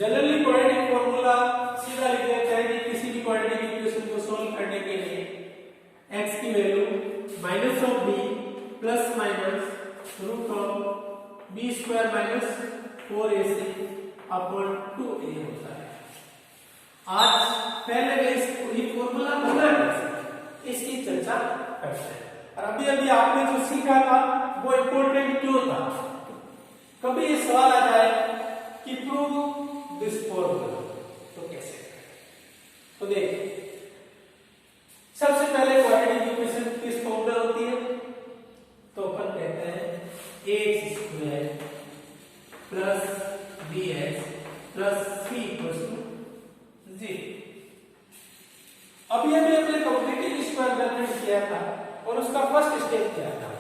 Generally quadratic formula सीधा लिख देते हैं कि किसी भी क्वाड्रेटिक इक्वेशन को सॉल्व करने के लिए x की value minus of b plus minus root of b square minus 4ac upon 2a होता है। आज पहले मैं इस फॉर्मूला बना इसकी चर्चा करते हैं। और अभी अभी आपने जो सीखा था वो इम्पोर्टेंट क्यों था? कभी ये सवाल आ जाए कि प्रूव दिस फॉर्मूला, तो कैसे करें? तो देखिए, सबसे पहले क्वाड्रेटिक इक्वेशन किस फॉर्म में होती है? तो अपन कहते हैं ax square plus bx plus c equal to 0। अभी अभी हमने कंप्लीटिंग स्क्वायर मेथड किया था और उसका फर्स्ट स्टेप क्या था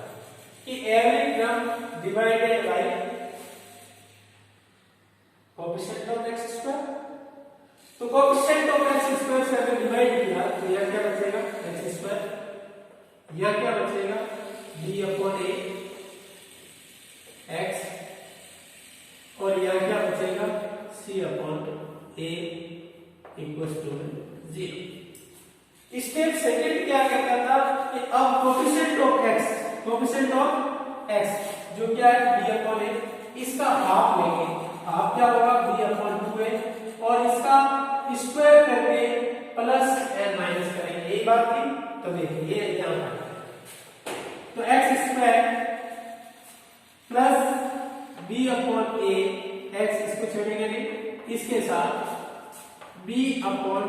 कि every term divided by coefficient of x square. तो कोएफिशिएंट ऑफ x स्क्वायर से अगर डिवाइड किया तो यह क्या बचेगा x स्क्वायर, यह क्या बचेगा b अपॉन a x, और यह क्या बचेगा c upon a equal to 0। Step second क्या कहता था कि अब कोएफिशिएंट ऑफ x जो क्या है b अपॉन a, इसका हाफ लेंगे। हाफ क्या होगा b अपॉन 2a, और इसका स्क्वायर करके प्लस n माइनस करेंगे। यही बात थी। तो देखिए ये यहां तो x square plus b upon a, x इसको छोड़ेंगे नहीं, इसके साथ b अपॉन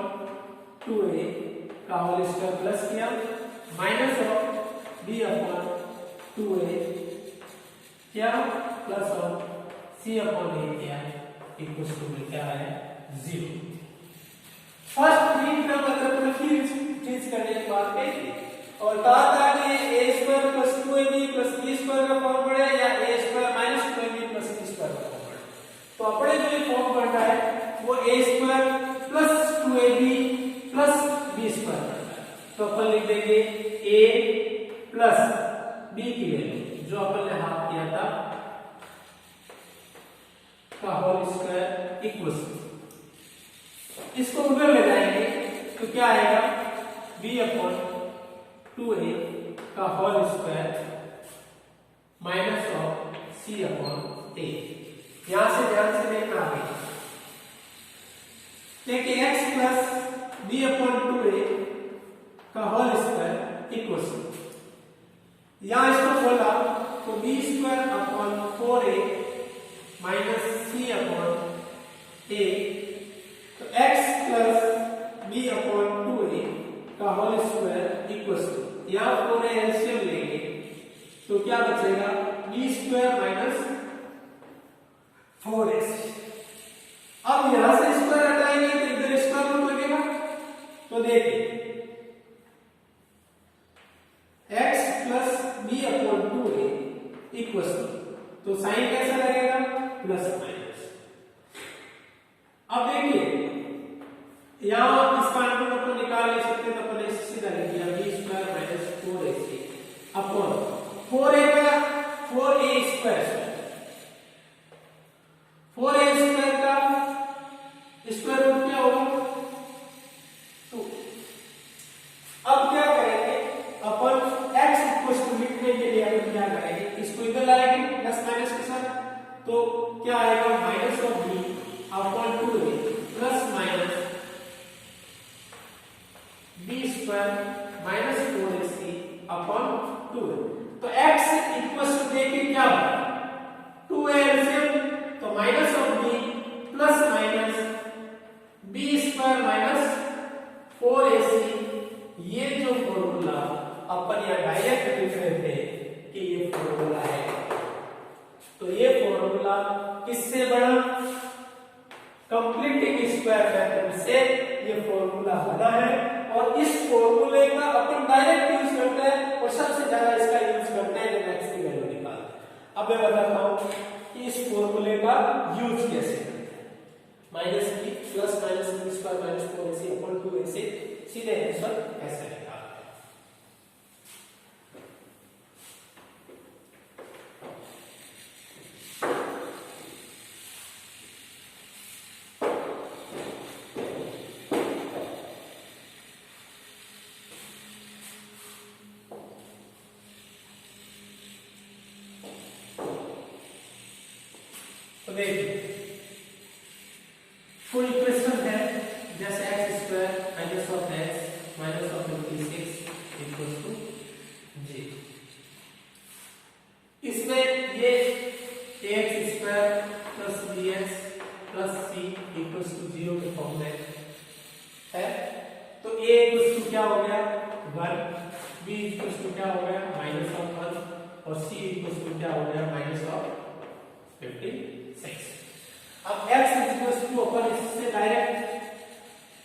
2a का होल स्क्वायर प्लस किया minus of b upon 2a क्या plus of c upon a क्या इक्वल टू क्या है 0। फर्स्ट तीन का मतलब फिर चेंज करने की बात कही और कहा था कि a square plus 2ab plus b square का फॉर्म पड़े या a square minus 2ab plus c square का फॉर्म पड़े। तो अपने जो ये फॉर्म पड़ रहा है वो a square plus 2ab plus b square पड़ता है। तो अपन लिख देंगे a प्लस b की वैल्यू जो अपन ने हाफ किया था का होल स्क्वायर इक्वल, इसको उधर ले जाएंगे तो क्या आएगा b अपॉन 2a का whole square minus of c upon a। यहां से ध्यान से देखना है, देखिए x plus b upon 2a का होल स्क्वायर इक्वल, यहां इसको खोला तो b square upon 4a minus c upon a, तो x plus b upon 2a का होल स्क्वायर इक्वल टू, यहां 4a एलसीएम लेंगे तो क्या बचेगा b स्क्वायर माइनस 4ac। अब यहां से स्क्वायर हटाएंगे तो इधर स्क्वायर रूट लगेगा। तो देखिए x plus b upon 2a equal to, तो साइन कैसा लगेगा प्लस माइनस। अब देखिए यहां इसका अंतर अपन निकाल ले सकते, तो अपन इसे सीधा लिख दिया b square minus 4ac upon 4a का 4a स्क्वायर, 4a स्क्वायर का स्क्वायर रूट क्या होगा 2। अब क्या करेंगे अपन x इक्वल टू लिखने के लिए अपन क्या करेंगे, इसको इधर लाएंगे प्लस माइनस के साथ, तो क्या आएगा minus of b upon 2a plus minus b square minus 4ac upon 2a। तो x इक्वल टू देखिए क्या होगा 2a एलसीएम, तो minus of b plus minus b square minus 4ac। ये जो फॉर्मूला अपन यहां डायरेक्ट लिख रहे थे कि ये फॉर्मूला है, तो ये फॉर्मूला किससे बना कंप्लीटिंग स्क्वायर मेथड से ये फॉर्मूला बना है। और इस फॉर्मूले का अपन डायरेक्ट यूज करते हैं और सबसे ज्यादा इसका यूज करते हैं जब x की वैल्यू निकालते हैं। अब मैं बताता हूं कि इस फॉर्मूले का यूज कैसे करते हैं। Minus b plus minus b square minus 4ac upon 2ac सीधे आंसर कैसे निकालते हैं। तो देखिए कोई इक्वेशन है जैसे x square minus of x minus of 56 equal to जी। इसमें ये ax square plus bx plus c equal to 0 के फॉर्म में है। तो a इक्वल टू क्या हो गया 1, b इक्वल टू क्या हो गया माइनस ऑफ 1 और c इक्वल टू क्या हो गया माइनस ऑफ 56। अब x इक्वल टू अपन इससे डायरेक्ट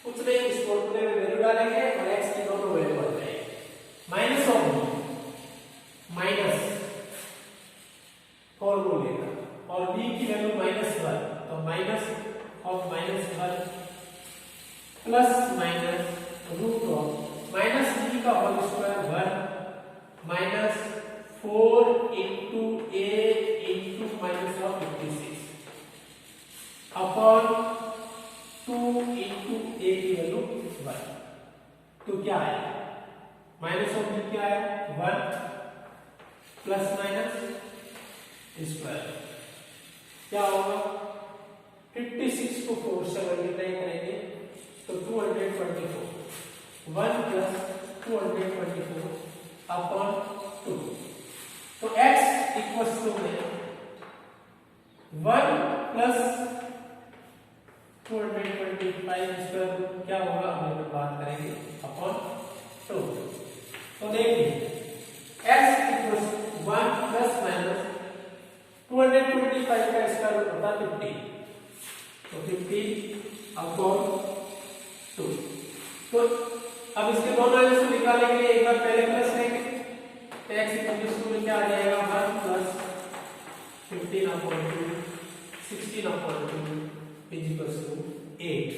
कुछ नहीं, इस फॉर्मूले में वैल्यू डालेंगे और x की दोनों वैल्यू बन जाएगी। माइनस ऑफ b माइनस फॉर्मूले का और b की वैल्यू -1, तो minus of -1 plus minus root of minus b का whole square 1 minus 4 into a into minus of 56 upon 2 into a की वैल्यू 1। तो क्या है माइनस ऑफ b क्या है 1 प्लस माइनस स्क्वायर क्या होगा 56 को 4 से मल्टीप्लाई करेंगे तो 224 1 प्लस 224 अपॉन 2। तो x इक्वल्स टू में 1 प्लस 225 स्क्वायर क्या होगा हम लोग बात करेंगे अपॉन 2। तो देखिए x इक्वल्स 1 प्लस माइनस 225 का स्क्वायर रूट होता है 50, तो 50 अपॉन 2। तो अब इसके दोनों आंसर निकालने के लिए एक बार पहले प्लस लेंगे तो x इक्वल्स टू में क्या आ जाएगा 1 plus 15 upon 2 16 upon 2 is equals to 8।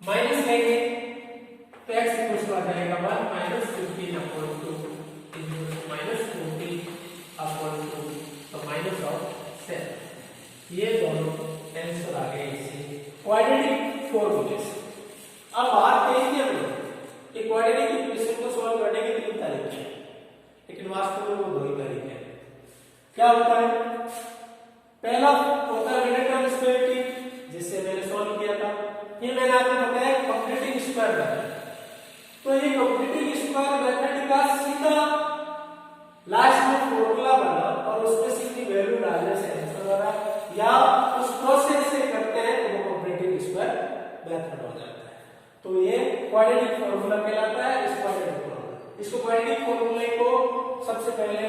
Minus लेंगे तो x इक्वल्स टू आ जाएगा 1 minus 15 upon 2 is equals to minus 14 upon 2, तो माइनस ऑफ 7। ये दोनों आंसर आ गए इसे क्वाड्रेटिक फॉर्मूले से। अब बात कही थी हमने कि क्वाड्रेटिक इक्वेशन को सॉल्व करने के 3 तरीके हैं, लेकिन वास्तव में वो 2 ही तरीके हैं। क्या होता है पहला होता है मिनट स्क्वायर जिससे मैंने सॉल्व किया था, ये मैंने आपको बताया कंप्लीटिंग स्क्वायर मेथड। तो ये कंप्लीटिंग स्क्वायर मेथड का सीधा लास्ट में फॉर्मूला बना और उसमें सीधी वैल्यू डालने से आंसर आ रहा या उस प्रोसेस से करते हैं तो वो कंप्लीटिंग स्क्वायर मेथड हो जाता है। तो ये क्वाड्रेटिक फॉर्मूला कहलाता है। इसको क्वाड्रेटिक फॉर्मूले को सबसे पहले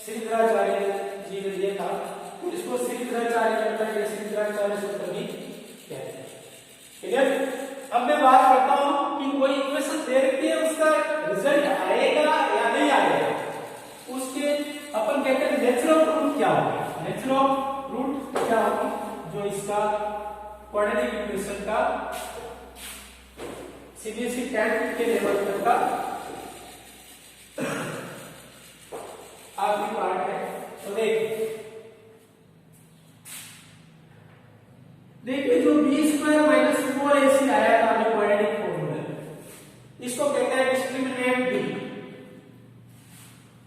श्रीधराचार्य जी ने दिया था, तो इसको श्रीधराचार्य मेथड या श्रीधराचार्य सूत्र भी कहते हैं। ठीक है, अब मैं बात करता हूं कि कोई इक्वेशन दे रखी है उसका रिजल्ट आएगा या नहीं आएगा, उसके अपन कहते हैं नेचुरल रूट क्या होगा। नेचुरल रूट क्या होगा जो इसका क्वाड्रेटिक इक्वेशन का सीबीएसई 10 के लेवल तक का आखिरी पार्ट है। तो देखिए जो बी स्क्वायर माइनस 4ac आया था हमें क्वाड्रेटिक फॉर्मूला, इसको कहते हैं डिस्क्रिमिनेंट बी,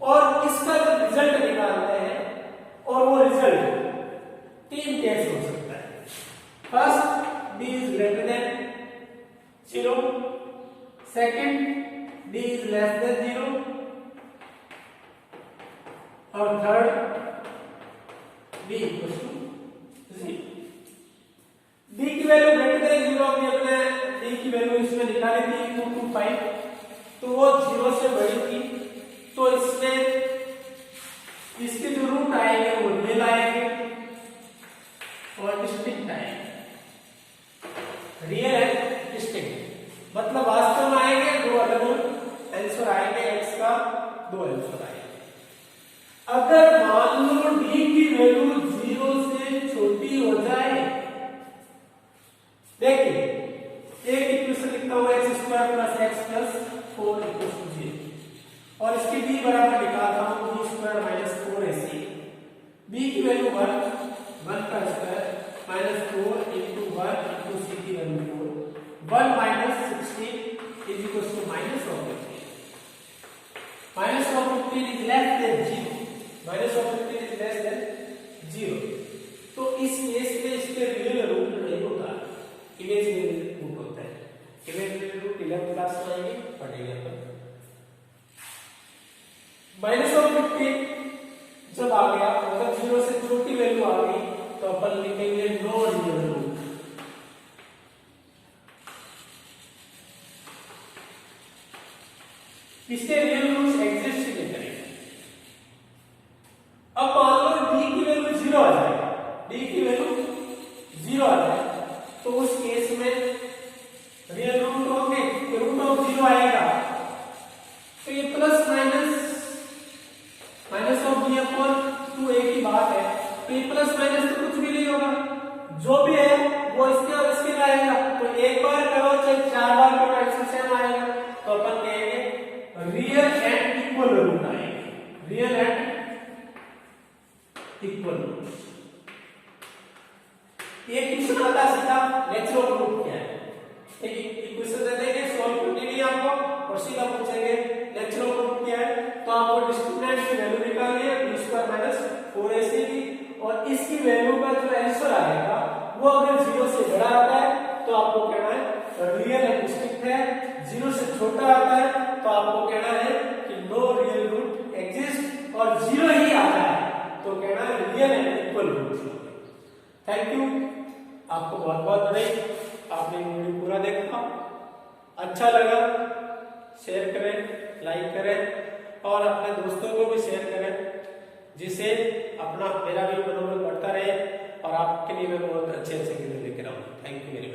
और इसका जो रिजल्ट निकालते हैं और वो रिजल्ट 3 केस हो सकता है। First b is greater than 0, second b is less than 0 और third b equal to 0। b की वैल्यू ग्रेटर देन 0 अभी अपने b की वैल्यू इसमें निकाली थी 225, तो वो 0 से बड़ी थी, तो इसमें इसके जो रूट आएंगे वो रियल आएंगे और डिस्टिंक्ट आएंगे। रियल एंड डिस्टिंक्ट मतलब वास्तव में आएंगे 2 अलग आंसर आएंगे, x का 2 आंसर आएंगे। अगर मान लो d की वैल्यू 0 से छोटी हो जाए, देखिए एक इक्वेशन लिखता हूं x square plus x plus 4 equal to 0 और इसके b बराबर निकालता हूं b square minus 4ac, b की वैल्यू 1 का square minus 4 into 1 into c की value 4 1 minus 16 is equal to minus of 15। Minus of 15 is less than 0, minus of 15 is less than 0। Imaginary root होता है। Imaginary root 11th class में आएंगे, पढ़ेंगे अपन। -15 जब आ गया, अगर 0 से छोटी वैल्यू आ गई तो अपन लिखेंगे नो रियल रूट। इसके रियल रूट्स एग्जिस्ट ही नहीं करेंगे। अब मान लो d की वैल्यू 0 आ जाए, d की वैल्यू 0 आ जाए, तो उस केस में रियल रूट होंगे, रूट ऑफ 0 आएगा, तो ये plus minus of b upon 2 एक ही बात है, तो ये प्लस माइनस तो कुछ भी नहीं होगा, जो भी है वो इसके और इसके में आएगा, तो एक बार करो चाहे 4 बार करो आंसर सेम आएगा। तो अपन कहेंगे रियल एंड इक्वल रूट आएंगे, रियल एंड इक्वल रूट। ये क्वेश्चन आता सीधा नेचुरल रूट क्या है, एक इक्वेशन दे देंगे, सॉल्व करनी नहीं आपको, और सीधा पूछेंगे नेचुरल रूट क्या है, तो आपको डिस्क्रिमिनेंट की वैल्यू निकालनी है b² - 4ac की, और इसकी वैल्यू का जो आंसर आएगा वो अगर 0 से बड़ा आता है तो आपको कहना है रियल एंड डिस्टिंक्ट है, 0 से छोटा आता है तो आपको कहना है कि नो रियल रूट एग्जिस्ट, और 0 ही आता है तो कहना है real and equal root. Thank you, आपको बहुत बहुत बधाई, आपने वीडियो पूरा देखा, अच्छा लगा शेयर करें, लाइक करें और अपने दोस्तों को भी शेयर करें, जिससे अपना मेरा भी मनोबल बढ़ता रहे और आपके लिए मैं बहुत अच्छे वीडियो लेकर आऊँ। Thank you very much.